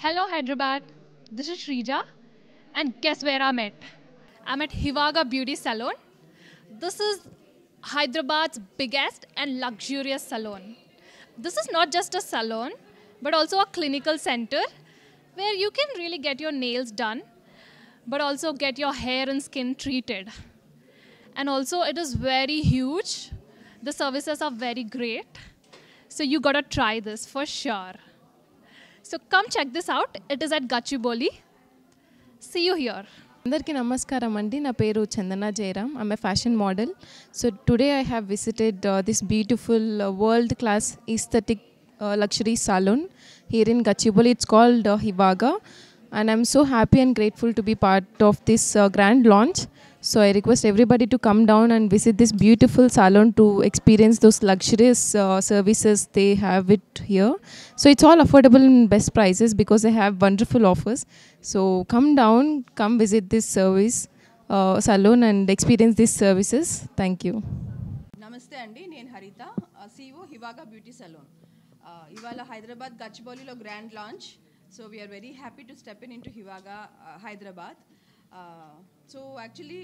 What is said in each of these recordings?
Hello Hyderabad, this is Shrija, and guess where I'm at? I'm at Hivaga Beauty Salon. This is Hyderabad's biggest and luxurious salon. This is not just a salon, but also a clinical center where you can really get your nails done, but also get your hair and skin treated. And also, it is very huge. The services are very great. So, you gotta try this for sure. So come check this out. It is at Gachibowli. See you here. అందరికీ నమస్కారం అండి. నా పేరు Chandana Jayaram. I'm a fashion model. So today I have visited this beautiful world class aesthetic luxury salon here in Gachibowli. It's called Hivaga, and I'm so happy and grateful to be part of this grand launch. So I request everybody to come down and visit this beautiful salon to experience those luxurious services they have it here. So it's all affordable in best prices because they have wonderful offers. So come down, come visit this service salon and experience these services. Thank you. నమస్తే అండి, నేను హరిత, CEO హివాగా beauty salon. ఇవాళ హైదరాబాద్ గచ్చిబౌలిలో grand launch. So we are very happy to step in to Hivaga Hyderabad. So actually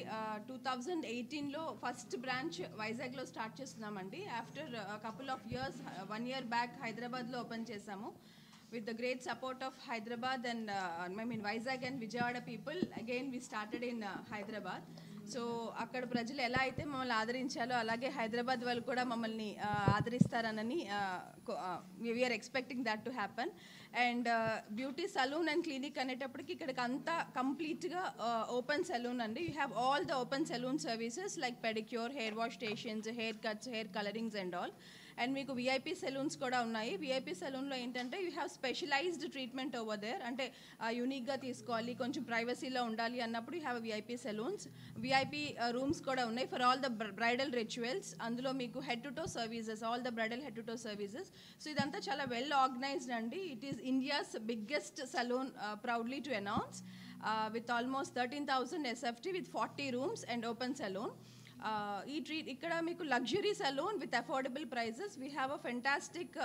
2018లో first branch వైజాగ్లో start చేస్తున్నామండి. After couple of years, 1 year back హైదరాబాద్లో ఓపెన్ చేసాము. with the great support of Hyderabad and Vizag and Vijayawada people. Again we started in Hyderabad. So అక్కడ ప్రజలు ఎలా అయితే మమ్మల్ని ఆదరించాలో అలాగే హైదరాబాద్ వాళ్ళు కూడా మమ్మల్ని ఆదరిస్తారనని we are expecting that to happen. And beauty salon and clinic అనేటప్పటికి ఇక్కడికి అంతా కంప్లీట్గా ఓపెన్ సలూన్ అండి. You have all the open salon services like pedicure, hair wash stations, hair cuts, hair colourings and all. And మీకు VIP salons కూడా ఉన్నాయి. VIP సెలూన్లో ఏంటంటే you have specialised treatment over there. అంటే యూనిక్గా తీసుకోవాలి, కొంచెం ప్రైవసీలో ఉండాలి అన్నప్పుడు you have VIP salons. VIP rooms కూడా ఉన్నాయి for all the bridal rituals. అందులో మీకు head to toe services, all the bridal head to toe services. So ఇదంతా చాలా వెల్ ఆర్గనైజ్డ్ అండి. It is India's biggest salon, proudly to announce, with almost 13,000 SFT with 40 rooms and open salon. ఇక్కడ మీకు luxury salon with affordable prices. We have a fantastic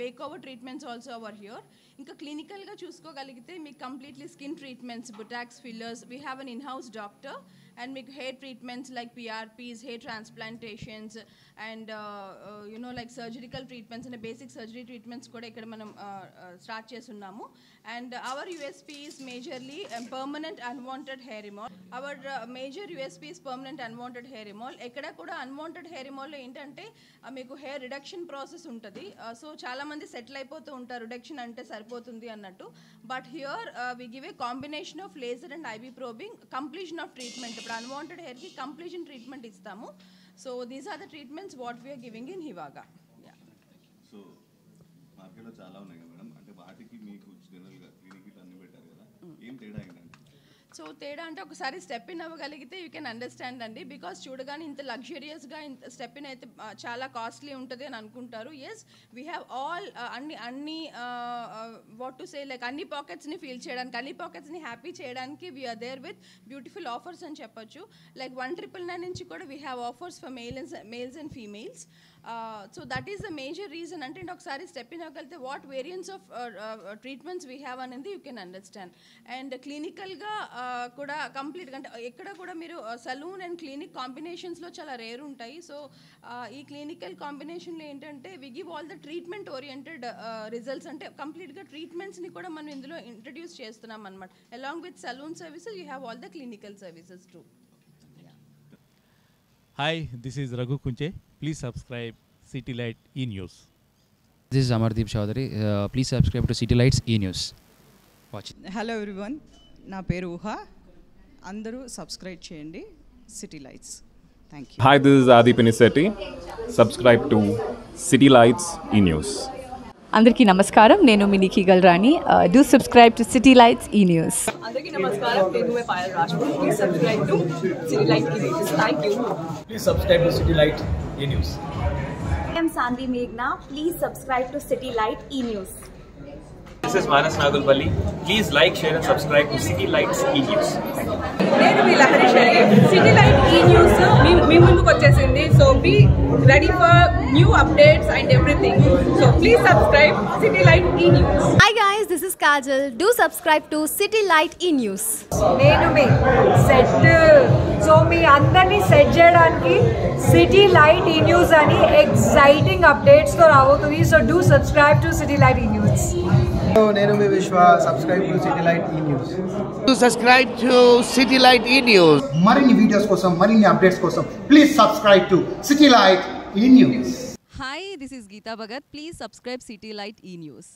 bake over treatments also over here. ఇంకా క్లినికల్గా చూసుకోగలిగితే మీకు completely skin treatments, botox, fillers. We have an in house doctor and make hair treatments like PRPs, hair transplantations, and like surgical treatments and basic surgery treatments kuda ikkada manam start chestunnamo. And our USP is majorly permanent unwanted hair removal. Our major USP is permanent unwanted hair removal. Ekkada kuda unwanted hair removal lo entante meeku hair reduction process untadi. So chaala mandi settle అయిపోతూ ఉంటారు reduction ante సరిపోతుంది అన్నట్టు. But here we give a combination of laser and IV probing, completion of treatment. ఇప్పుడు unwanted hair ki completion treatment ఇస్తాము. So these are the treatments what we are giving in Hivaga. Yeah. So మార్కెట్లో చాలా ఉన్నాయి కదా madam, అంటే వాటికి మీకు జనరల్గా క్లినిక్ అన్ని పెట్టారు కదా, ఏం తేడా ఏంటంటే? సో తేడా అంటే ఒకసారి స్టెప్ ఇన్ అవ్వగలిగితే యూ కెన్ అండర్స్టాండ్ అండి. బికాస్ చూడగానే ఇంత లగ్జరియస్గా ఇంత స్టెప్ ఇన్ అయితే చాలా కాస్ట్లీ ఉంటుంది అని అనుకుంటారు. ఎస్, వీ హ్యావ్ ఆల్ అన్ని వాట్ టు సే లైక్ అన్ని పాకెట్స్ని ఫీల్ చేయడానికి, అన్ని పాకెట్స్ని హ్యాపీ చేయడానికి we are there with beautiful offers అని చెప్పొచ్చు. లైక్ 1,999 నుంచి కూడా we have offers for males and females. So that is the major reason. అంటే ఒకసారి స్టెప్ ఇన్ అవ్వగలిగితే what variants of treatments we have అనేది యూ కెన్ అండర్స్టాండ్. అండ్ క్లినికల్గా కూడా కంప్లీట్గా అంటే ఎక్కడ కూడా మీరు సలూన్ అండ్ క్లినిక్ కాంబినేషన్స్లో చాలా రేర్ ఉంటాయి. సో ఈ క్లినికల్ కాంబినేషన్లో ఏంటంటే we give all the treatment oriented results. అంటే కంప్లీట్గా ట్రీట్మెంట్స్ని కూడా మనం ఇందులో ఇంట్రడ్యూస్ చేస్తున్నాం అనమాట. Along with salon services you have all the clinical services too. Hi, this is Raghu Kunche. Please subscribe City Light E-News. This is Amardeep Chaudhary. Please subscribe to City Lights E-News. Watch it. Hello everyone, నా పేరు ఊహ. అందరూ subscribe చేయండి city lights. Thank you. Hi, this is Adi Pinisetti. Subscribe to City Lights E-News. అందరికీ నమస్కారం, నేను మీ Nikki Galrani. Do subscribe to city lights E news. అందరికీ నమస్కారం, నేను Payal Rajput. Please subscribe to city light ఈ news. Thank you. Please subscribe to city light ఈ news. I am Sandhi Meghna. Please subscribe to City Light E-News. This is Manas Nagulpalli. Please like, share and subscribe to City Lights E-News. నేను మీ Lahari Sharif. City light ఈ news మీ ముందుకు వచ్చేసింది. So be ready for new updates and everything. So please subscribe city light ఈ news. Hi guys, this is Kajal. Do subscribe to City Light E-News. నేను మీ set. So మీ అందరినీ set చేయడానికి city light ఈ news అని exciting అప్డేట్స్తో రాబోతుంది. So do subscribe to city light ఈ news. నేను మీ విశ్వ. సబ్స్క్రైబ్ టు సిటీ లైట్ ఈ news. Subscribe to city light ఈ న్యూస్. మరిన్ని వీడియోస్ కోసం, మరిన్ని అప్డేట్స్ కోసం please subscribe to city light ఈ news. Hi, this is Geeta Bhagat. Please subscribe City Light E-News.